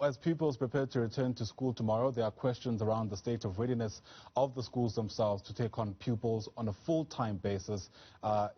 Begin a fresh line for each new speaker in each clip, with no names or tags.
As pupils prepare to return to school tomorrow, there are questions around the state of readiness of the schools themselves to take on pupils on a full-time basis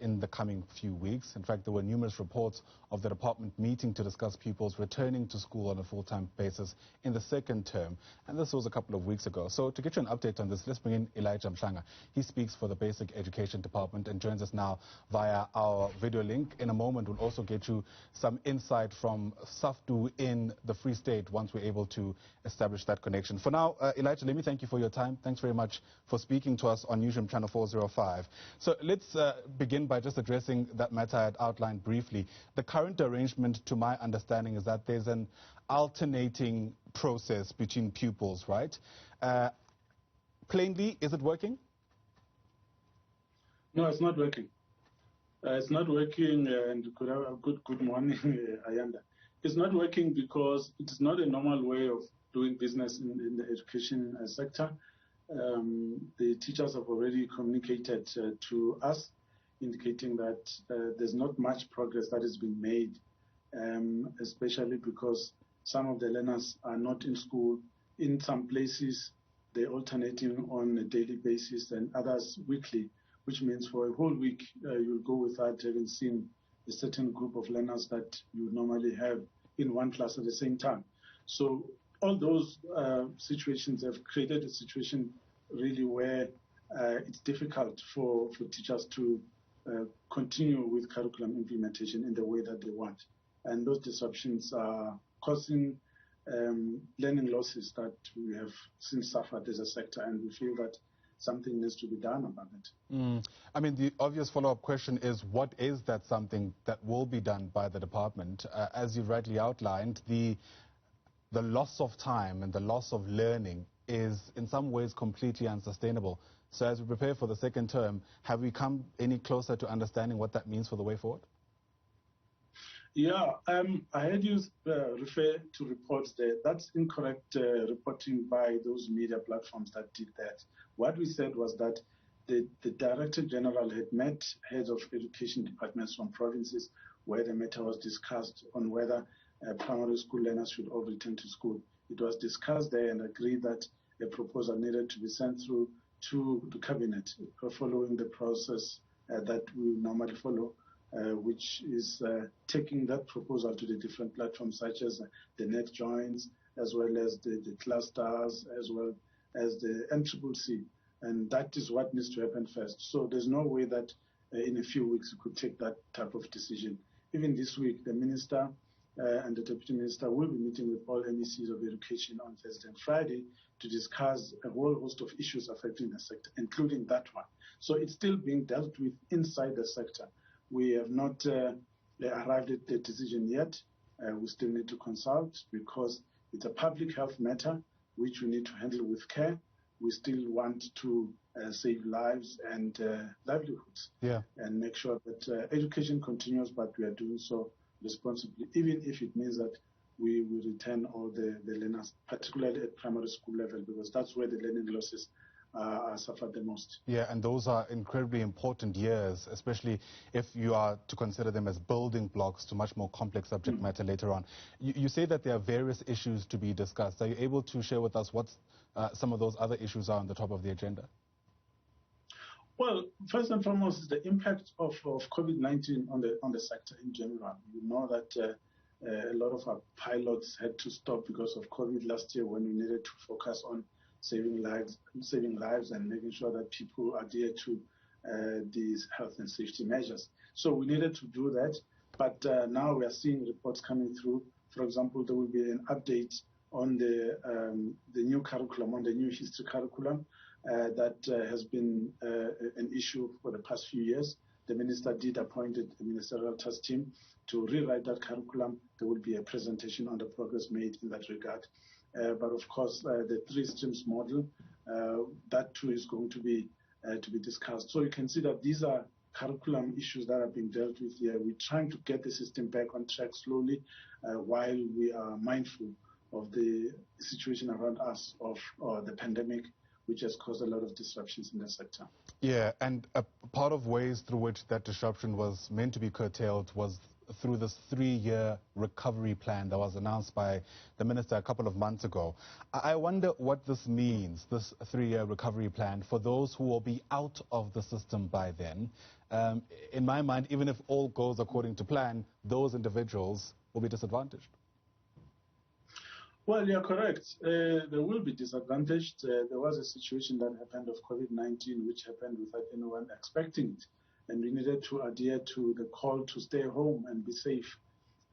in the coming few weeks. In fact, there were numerous reports of the department meeting to discuss pupils returning to school on a full-time basis in the second term. And this was a couple of weeks ago. So to get you an update on this, let's bring in Mhlanga. He speaks for the Basic Education Department and joins us now via our video link. In a moment, we'll also get you some insight from SADTU in the Free State once we're able to establish that connection. For now, Elijah, let me thank you for your time. Thanks very much for speaking to us on Newzroom Channel 405. So let's begin by just addressing that matter I had outlined briefly. The current arrangement, to my understanding, is that there's an alternating process between pupils, right? Plainly, is it working?
No, it's not working. It's not working, and good morning, Ayanda. It's not working because it is not a normal way of doing business in the education sector. The teachers have already communicated to us, indicating that there's not much progress that has been made, especially because some of the learners are not in school. In some places, they're alternating on a daily basis and others weekly, which means for a whole week, you'll go without having seen a certain group of learners that you would normally have in one class at the same time. So all those situations have created a situation really where it's difficult for teachers to continue with curriculum implementation in the way that they want. And those disruptions are causing learning losses that we have since suffered as a sector, and we feel that something needs to be done about it.
I mean, the obvious follow-up question is, what is that something that will be done by the department? As you rightly outlined, the loss of time and the loss of learning is in some ways completely unsustainable. So as we prepare for the second term, have we come any closer to understanding what that means for the way forward?
Yeah, I heard you refer to reports there. That's incorrect reporting by those media platforms that did that. What we said was that the Director General had met heads of education departments from provinces where the matter was discussed on whether primary school learners should all return to school. It was discussed there and agreed that a proposal needed to be sent through to the cabinet following the process that we normally follow. Which is taking that proposal to the different platforms such as the net joins, as well as the clusters, as well as the NCCC. And that is what needs to happen first. So there's no way that in a few weeks we could take that type of decision. Even this week, the minister and the deputy minister will be meeting with all MECs of education on Thursday and Friday to discuss a whole host of issues affecting the sector, including that one. So it's still being dealt with inside the sector. We have not arrived at the decision yet. We still need to consult because it's a public health matter which we need to handle with care. We still want to save lives and livelihoods, and make sure that education continues, but we are doing so responsibly, even if it means that we will return all the learners, particularly at primary school level, because that's where the learning losses are suffered the most.
Yeah, and those are incredibly important years, especially if you are to consider them as building blocks to much more complex subject matter later on. You say that there are various issues to be discussed. Are you able to share with us what some of those other issues are on the top of the agenda?
Well, first and foremost is the impact of COVID-19 on the sector in general. You know that a lot of our pilots had to stop because of COVID last year when we needed to focus on saving lives and making sure that people adhere to these health and safety measures. So we needed to do that, but now we are seeing reports coming through. For example, there will be an update on the new curriculum, on the new history curriculum that has been an issue for the past few years. The minister did appoint a ministerial task team to rewrite that curriculum. There will be a presentation on the progress made in that regard. But of course, the three streams model, that too is going to be discussed. So you can see that these are curriculum issues that are being dealt with here. We're trying to get the system back on track slowly while we are mindful of the situation around us of the pandemic, which has caused a lot of disruptions in the sector.
Yeah, and a part of ways through which that disruption was meant to be curtailed was through this 3-year recovery plan that was announced by the minister a couple of months ago. I wonder what this means, this 3-year recovery plan, for those who will be out of the system by then. In my mind, even if all goes according to plan, those individuals will be disadvantaged.
Well, you're correct. They will be disadvantaged. There was a situation that happened of COVID-19, which happened without anyone expecting it. And we needed to adhere to the call to stay home and be safe.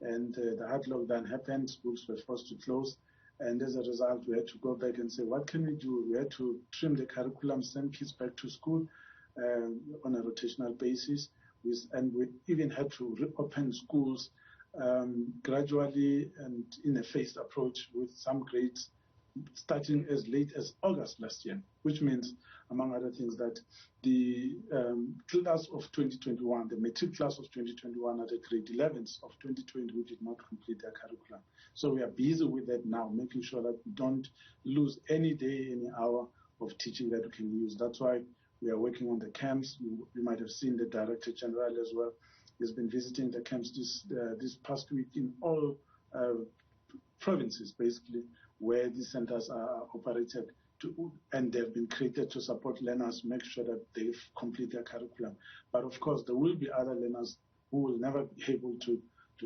And the hard lockdown happened, schools were forced to close. And as a result, we had to go back and say, what can we do? We had to trim the curriculum, send kids back to school on a rotational basis. And we even had to reopen schools gradually and in a phased approach with some grades starting as late as August last year, which means, among other things, that the class of 2021, the matric class of 2021 are the grade 11s of 2020 who did not complete their curriculum. So we are busy with that now, making sure that we don't lose any day, any hour of teaching that we can use. That's why we are working on the camps. You might have seen the Director General as well. He's been visiting the camps this past week in all provinces, basically, where these centers are operated, and they've been created to support learners, make sure that they complete their curriculum. But of course, there will be other learners who will never be able to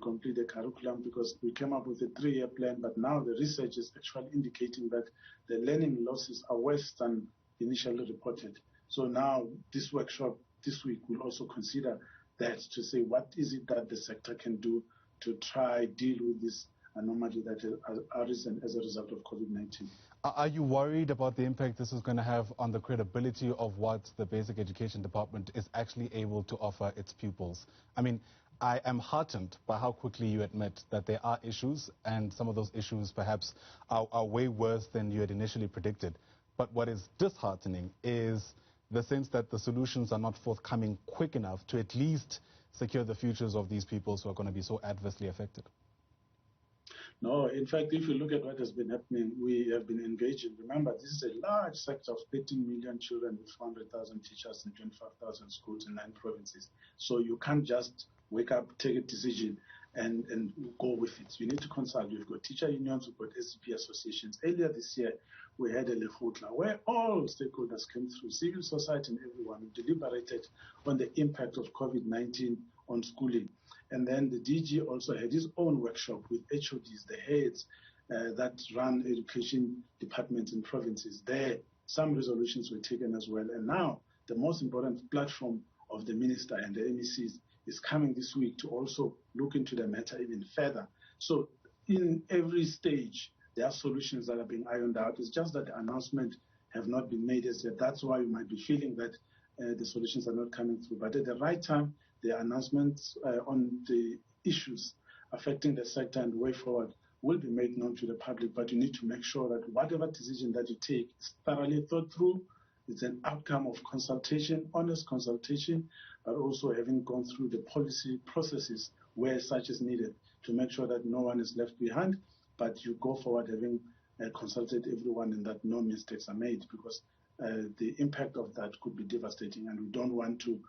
complete the curriculum, because we came up with a 3-year plan, but now the research is actually indicating that the learning losses are worse than initially reported. So now this workshop this week will also consider that, to say what is it that the sector can do to try deal with this anomaly that has arisen as a result of COVID-19.
Are you worried about the impact this is going to have on the credibility of what the Basic Education Department is actually able to offer its pupils? I mean, I am heartened by how quickly you admit that there are issues, and some of those issues perhaps are way worse than you had initially predicted. But what is disheartening is the sense that the solutions are not forthcoming quick enough to at least secure the futures of these pupils who are going to be so adversely affected.
No, in fact, if you look at what has been happening, we have been engaging. Remember, this is a large sector of 13 million children with 400,000 teachers in 25,000 schools in 9 provinces. So you can't just wake up, take a decision, and go with it. You need to consult. We've got teacher unions, we've got SCP associations. Earlier this year, we had a Lefutla where all stakeholders came through, civil society and everyone, who deliberated on the impact of COVID-19 on schooling. And then the DG also had his own workshop with HODs, the heads that run education departments in provinces. There, some resolutions were taken as well. And now, the most important platform of the minister and the MECs is coming this week to also look into the matter even further. So in every stage, there are solutions that are being ironed out. It's just that the announcement have not been made as yet. That's why you might be feeling that the solutions are not coming through. But at the right time, the announcements on the issues affecting the sector and the way forward will be made known to the public. But you need to make sure that whatever decision that you take is thoroughly thought through. It's an outcome of consultation, honest consultation, but also having gone through the policy processes where such is needed to make sure that no one is left behind, but you go forward having consulted everyone and that no mistakes are made, because the impact of that could be devastating, and we don't want to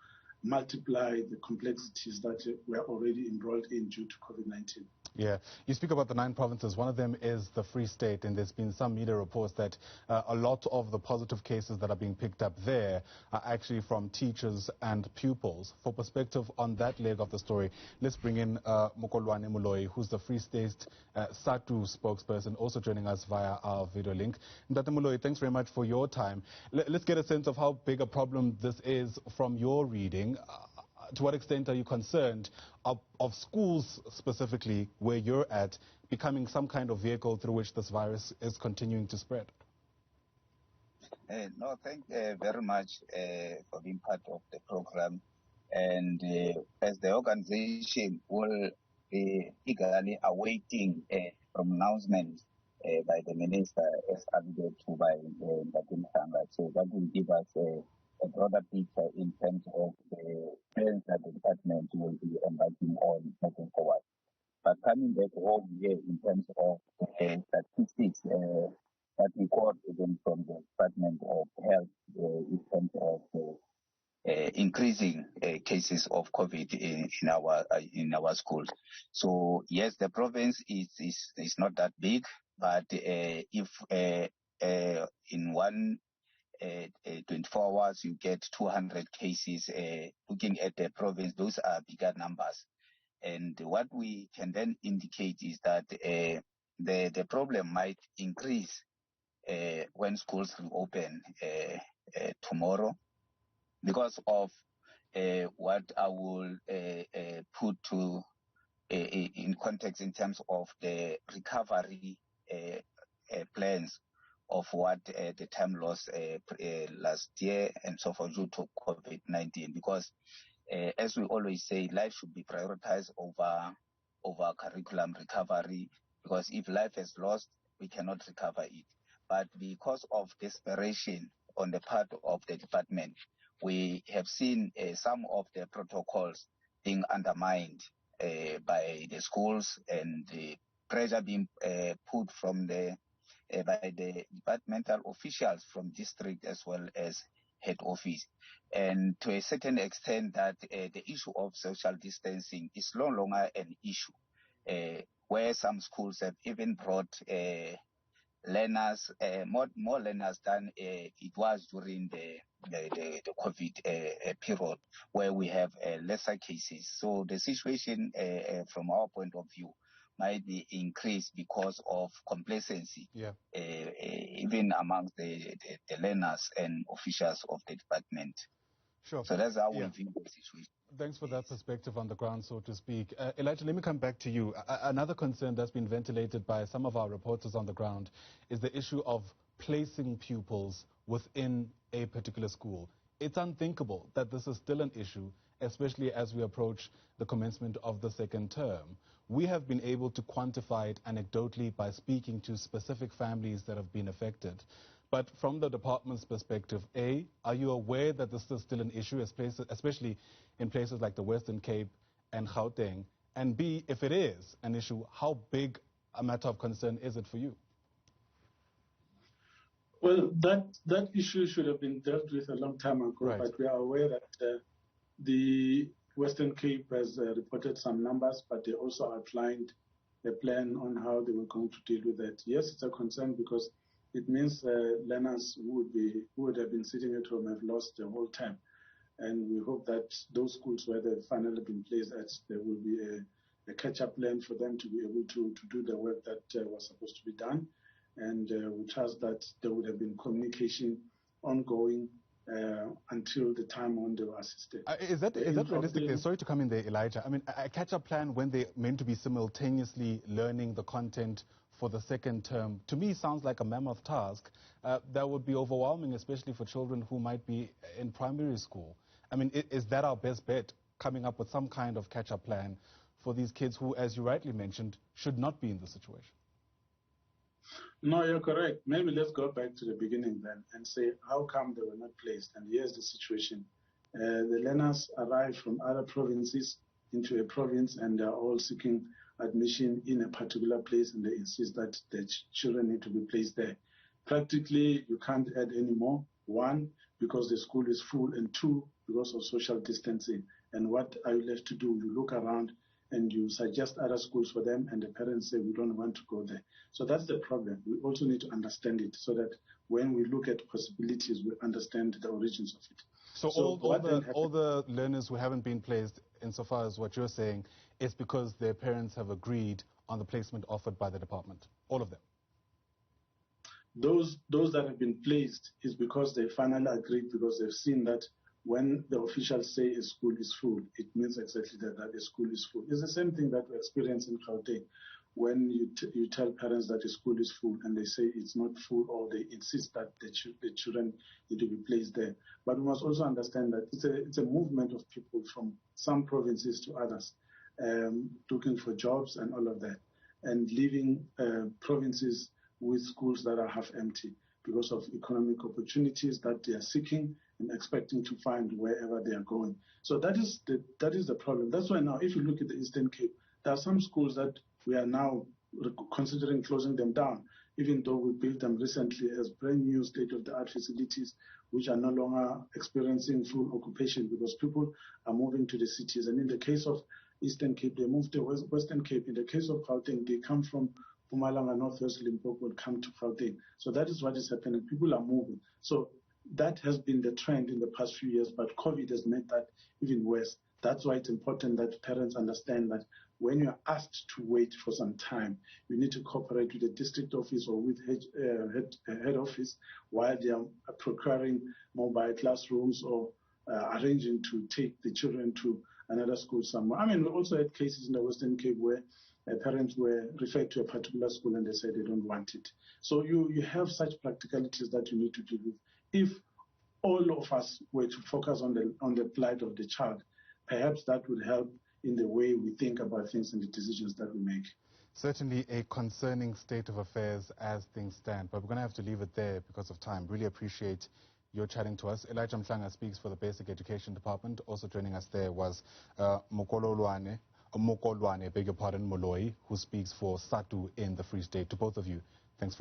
multiply the complexities that we're already embroiled in due to COVID-19.
Yeah, you speak about the 9 provinces. One of them is the Free State, and there's been some media reports that a lot of the positive cases that are being picked up there are actually from teachers and pupils. For perspective on that leg of the story, let's bring in Mokholoane Moloi, who's the Free State SADTU spokesperson, also joining us via our video link. Dr. Moloi, thanks very much for your time. Let's get a sense of how big a problem this is from your reading. To what extent are you concerned of schools specifically, where you're at, becoming some kind of vehicle through which this virus is continuing to spread?
No, thank you very much for being part of the program. And as the organization will be eagerly awaiting a pronouncement by the minister, as alluded to by Mhlanga, so that will give us a broader picture in terms of the plans that the department will be embarking on moving forward. But coming back home here in terms of statistics that we got even from the Department of Health in terms of increasing cases of COVID in our schools. So yes, the province is not that big, but if in one 24 hours you get 200 cases, looking at the province, those are bigger numbers. And what we can then indicate is that the problem might increase when schools reopen tomorrow, because of what I will put to in context in terms of the recovery plans of what the time lost last year and so forth due to COVID-19. Because as we always say, life should be prioritized over curriculum recovery, because if life is lost, we cannot recover it. But because of desperation on the part of the department, we have seen some of the protocols being undermined by the schools, and the pressure being put from by the departmental officials from district as well as head office. And to a certain extent that the issue of social distancing is no longer an issue, where some schools have even brought learners, more learners than it was during the COVID period, where we have lesser cases. So the situation from our point of view might be increased because of complacency, even amongst the learners and officials of the department.
Sure.
So that's how we view the situation.
Thanks for that perspective on the ground, so to speak. Elijah, let me come back to you. Another concern that's been ventilated by some of our reporters on the ground is the issue of placing pupils within a particular school. It's unthinkable that this is still an issue, especially as we approach the commencement of the second term. We have been able to quantify it anecdotally by speaking to specific families that have been affected. But from the department's perspective, A, are you aware that this is still an issue, especially in places like the Western Cape and Gauteng? And B, if it is an issue, how big a matter of concern is it for you?
Well, that issue should have been dealt with a long time ago,
right.
But we are aware that the Western Cape has reported some numbers, but they also outlined a plan on how they were going to deal with that. Yes, it's a concern because it means learners who would have been sitting at home have lost the whole term. And we hope that those schools where they've finally been placed at, there will be a catch-up plan for them to be able to do the work that was supposed to be done. And we trust that there would have been communication ongoing until the time when they were assisted.
Is that realistic? Sorry to come in there, Elijah. I mean, a catch-up plan when they're meant to be simultaneously learning the content for the second term, to me sounds like a mammoth task that would be overwhelming, especially for children who might be in primary school. I mean, is that our best bet, coming up with some kind of catch-up plan for these kids who, as you rightly mentioned, should not be in this situation?
No, you're correct. Maybe let's go back to the beginning then and say, how come they were not placed? And here's the situation. The learners arrive from other provinces into a province, and they're all seeking admission in a particular place, and they insist that the children need to be placed there. Practically, you can't add any more. One, because the school is full, and two, because of social distancing. And what are you left to do? You look around and you suggest other schools for them, and the parents say, we don't want to go there. So that's the problem. We also need to understand it so that when we look at possibilities, we understand the origins of it.
So all the learners who haven't been placed, insofar as what you're saying, is because their parents have agreed on the placement offered by the department, all of them?
Those that have been placed is because they finally agreed, because they've seen that when the officials say a school is full, it means exactly that a school is full. It's the same thing that we experience in Gauteng. When you tell parents that a school is full and they say it's not full, or they insist that the children need to be placed there. But we must also understand that it's a movement of people from some provinces to others, looking for jobs and all of that, and leaving provinces with schools that are half empty because of economic opportunities that they are seeking and expecting to find wherever they are going. So that is the problem. That's why now, if you look at the Eastern Cape, there are some schools that we are now considering closing them down, even though we built them recently as brand new state-of-the-art facilities which are no longer experiencing full occupation because people are moving to the cities. And in the case of Eastern Cape, they move to Western Cape. In the case of Gauteng, they come from Mhlanga, Northwest Limpopo, and come to Gauteng. So that is what is happening. People are moving. So that has been the trend in the past few years, but COVID has made that even worse. That's why it's important that parents understand that when you are asked to wait for some time, you need to cooperate with the district office or with head office while they are procuring mobile classrooms or arranging to take the children to another school somewhere. I mean, we also had cases in the Western Cape where parents were referred to a particular school and they said they don't want it. So you have such practicalities that you need to deal with. If all of us were to focus on the plight of the child, perhaps that would help in the way we think about things and the decisions that we make.
Certainly a concerning state of affairs as things stand, but we're going to have to leave it there because of time. Really appreciate your chatting to us. Elijah Mhlanga speaks for the Basic Education Department. Also joining us there was Mokholoane, beg your pardon, Moloi, who speaks for SADTU in the Free State. To both of you,